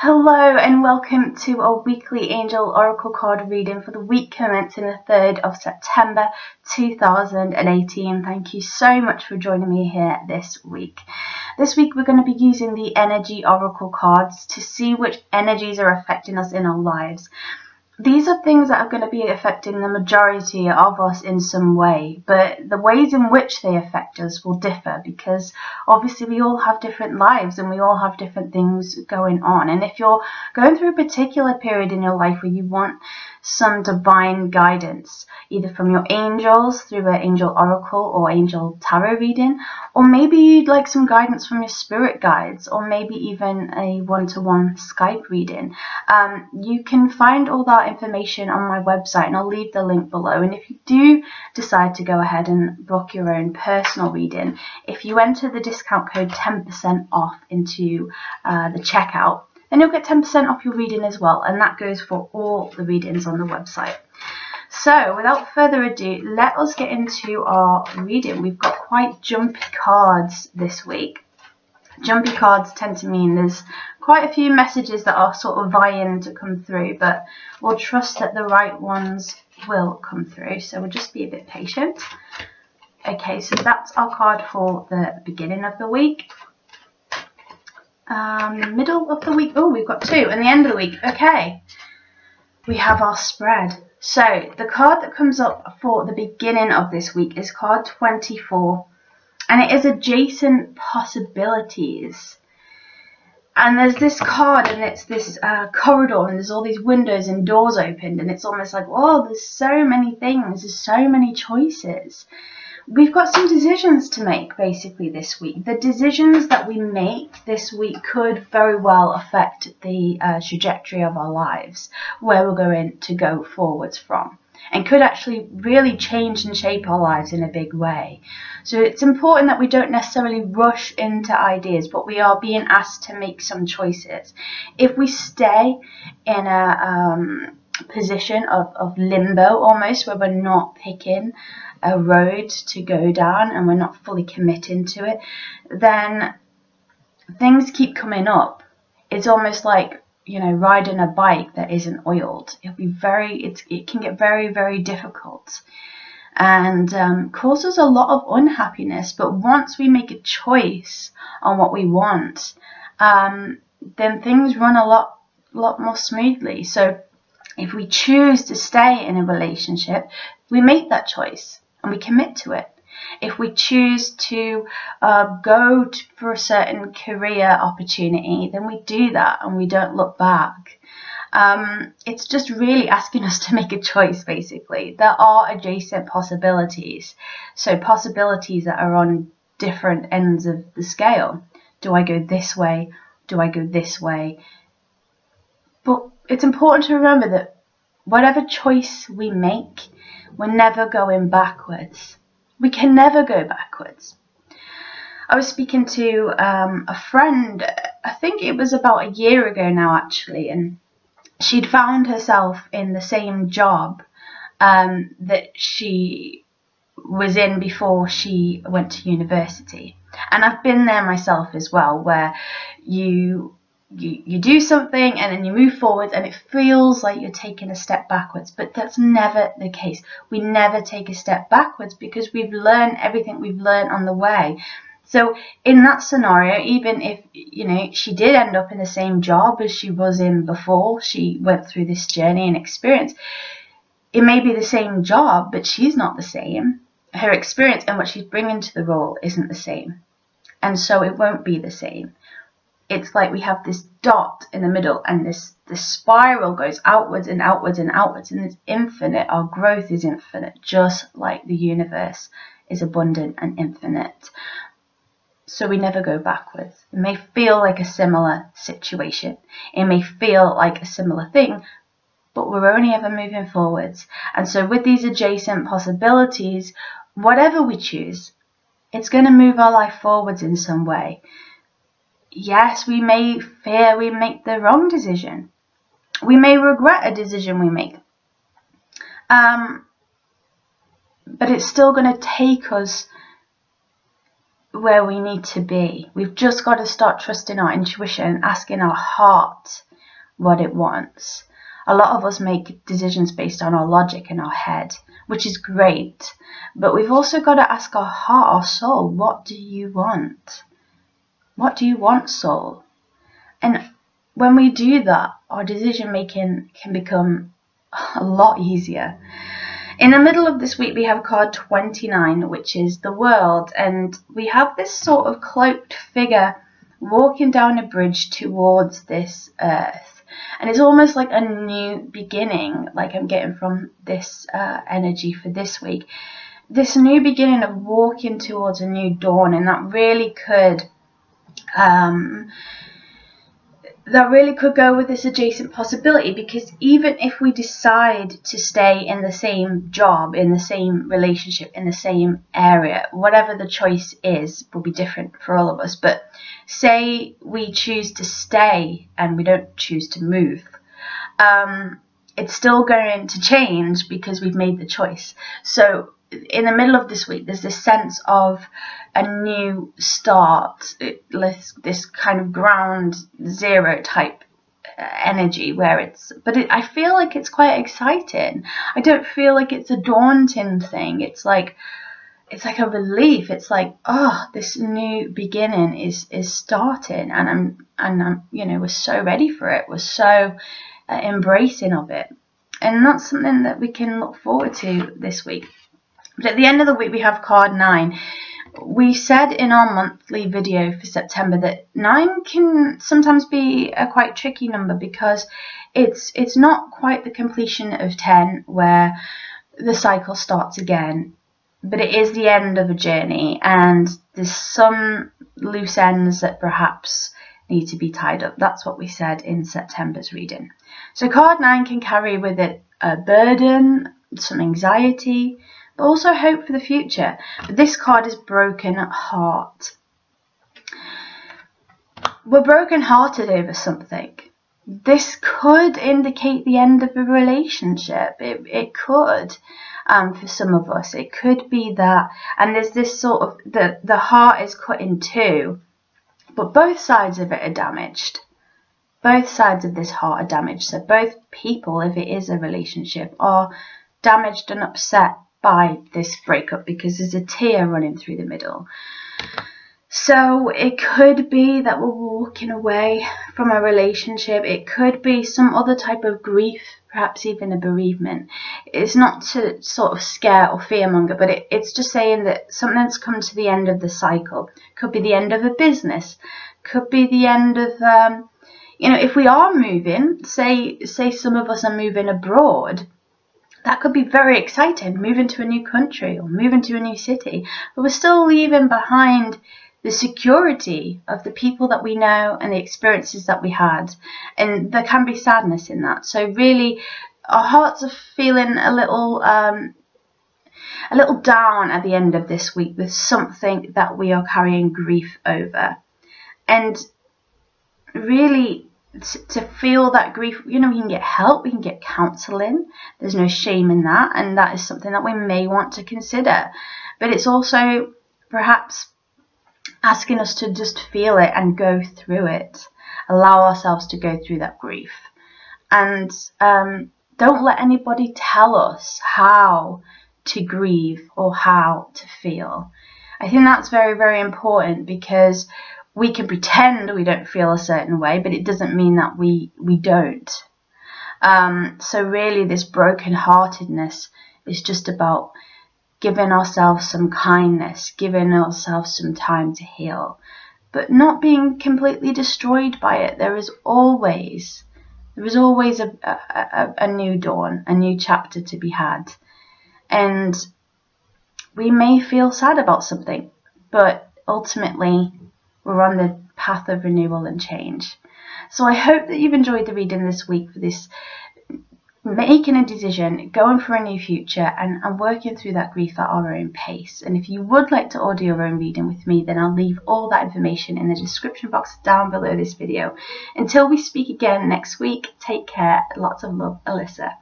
Hello and welcome to our weekly Angel Oracle card reading for the week commencing the 3rd of September 2018. Thank you so much for joining me here this week. This week we're going to be using the Energy Oracle cards to see which energies are affecting us in our lives. These are things that are going to be affecting the majority of us in some way, but the ways in which they affect us will differ because obviously we all have different lives and we all have different things going on. And if you're going through a particular period in your life where you want some divine guidance, either from your angels through an angel oracle or angel tarot reading, or maybe you'd like some guidance from your spirit guides, or maybe even a one-to-one Skype reading, you can find all that information on my website, and I'll leave the link below. And if you do decide to go ahead and book your own personal reading, if you enter the discount code 10% off into the checkout, then you'll get 10% off your reading as well, and that goes for all the readings on the website. So without further ado, let us get into our reading. We've got quite jumpy cards this week. Jumpy cards tend to mean there's quite a few messages that are sort of vying to come through, but we'll trust that the right ones will come through. So we'll just be a bit patient. Okay, so that's our card for the beginning of the week. Middle of the week, oh, we've got two, and the end of the week. Okay, we have our spread. So the card that comes up for the beginning of this week is card 24, and it is adjacent possibilities. And there's this card, and it's this corridor, and there's all these windows and doors opened, and it's almost like, whoa, there's so many things, there's so many choices. We've got some decisions to make basically this week. The decisions that we make this week could very well affect the trajectory of our lives, where we're going to go forwards from, and could actually really change and shape our lives in a big way. So it's important that we don't necessarily rush into ideas, but we are being asked to make some choices. If we stay in a position of limbo almost, where we're not picking a road to go down and we're not fully committing to it, then things keep coming up. It's almost like, you know, riding a bike that isn't oiled. It can get very, very difficult and causes a lot of unhappiness. But once we make a choice on what we want, then things run a lot more smoothly. So if we choose to stay in a relationship, we make that choice and we commit to it. If we choose to go for a certain career opportunity, then we do that and we don't look back. It's just really asking us to make a choice, basically. There are adjacent possibilities. So possibilities that are on different ends of the scale. Do I go this way? Do I go this way? But it's important to remember that whatever choice we make, we're never going backwards. We can never go backwards. I was speaking to a friend, I think it was about a year ago now actually, and she'd found herself in the same job that she was in before she went to university. And I've been there myself as well, where you do something and then you move forward and it feels like you're taking a step backwards, but that's never the case. We never take a step backwards because we've learned everything we've learned on the way. So in that scenario, even if, you know, she did end up in the same job as she was in before she went through this journey and experience, it may be the same job, but she's not the same. Her experience and what she's bringing to the role isn't the same. And so it won't be the same. It's like we have this dot in the middle, and the spiral goes outwards and outwards and outwards, and it's infinite. Our growth is infinite, just like the universe is abundant and infinite. So we never go backwards. It may feel like a similar situation. It may feel like a similar thing, but we're only ever moving forwards. And so with these adjacent possibilities, whatever we choose, it's going to move our life forwards in some way. Yes, we may fear we make the wrong decision. We may regret a decision we make. But it's still going to take us where we need to be. We've just got to start trusting our intuition, asking our heart what it wants. A lot of us make decisions based on our logic in our head, which is great, but we've also got to ask our heart, our soul, what do you want? What do you want, soul? And when we do that, our decision making can become a lot easier. In the middle of this week, we have card 29, which is the world, and we have this sort of cloaked figure walking down a bridge towards this earth. And it's almost like a new beginning, like I'm getting from this energy for this week. This new beginning of walking towards a new dawn, and that really could go with this adjacent possibility, because even if we decide to stay in the same job, in the same relationship, in the same area, whatever the choice is will be different for all of us. But say we choose to stay and we don't choose to move, it's still going to change because we've made the choice. So in the middle of this week, there's this sense of a new start, this kind of ground zero type energy where I feel like it's quite exciting. I don't feel like it's a daunting thing. It's like a relief. It's like, oh, this new beginning is starting, and I'm we're so ready for it. We're so embracing of it, and that's something that we can look forward to this week. But at the end of the week, we have card 9. We said in our monthly video for September that 9 can sometimes be a quite tricky number, because it's not quite the completion of 10 where the cycle starts again, but it is the end of a journey, and there's some loose ends that perhaps need to be tied up. That's what we said in September's reading. So card 9 can carry with it a burden, some anxiety, but also hope for the future. But this card is broken heart. We're broken-hearted over something. This could indicate the end of a relationship. It could, for some of us. It could be that. And there's this sort of, the heart is cut in two, but both sides of it are damaged. Both sides of this heart are damaged. So both people, if it is a relationship, are damaged and upset by this breakup, because there's a tear running through the middle. So it could be that we're walking away from a relationship. It could be some other type of grief, perhaps even a bereavement. It's not to sort of scare or fearmonger, but it's just saying that something's come to the end of the cycle. Could be the end of a business. Could be the end of, if we are moving, say some of us are moving abroad, that could be very exciting, moving to a new country or moving to a new city, but we're still leaving behind the security of the people that we know and the experiences that we had, and there can be sadness in that. So really, our hearts are feeling a little down at the end of this week with something that we are carrying grief over, and really, to feel that grief, we can get help, we can get counselling. There's no shame in that, and that is something that we may want to consider. But it's also perhaps asking us to just feel it and go through it. Allow ourselves to go through that grief. And don't let anybody tell us how to grieve or how to feel. I think that's very, very important, because we can pretend we don't feel a certain way, but it doesn't mean that we don't. So really, this broken-heartedness is just about giving ourselves some kindness, giving ourselves some time to heal, but not being completely destroyed by it. There is always a new dawn, a new chapter to be had. And we may feel sad about something, but ultimately, we're on the path of renewal and change. So I hope that you've enjoyed the reading this week for this making a decision, going for a new future, and working through that grief at our own pace. And if you would like to order your own reading with me, then I'll leave all that information in the description box down below this video. Until we speak again next week, take care. Lots of love, Alyssa.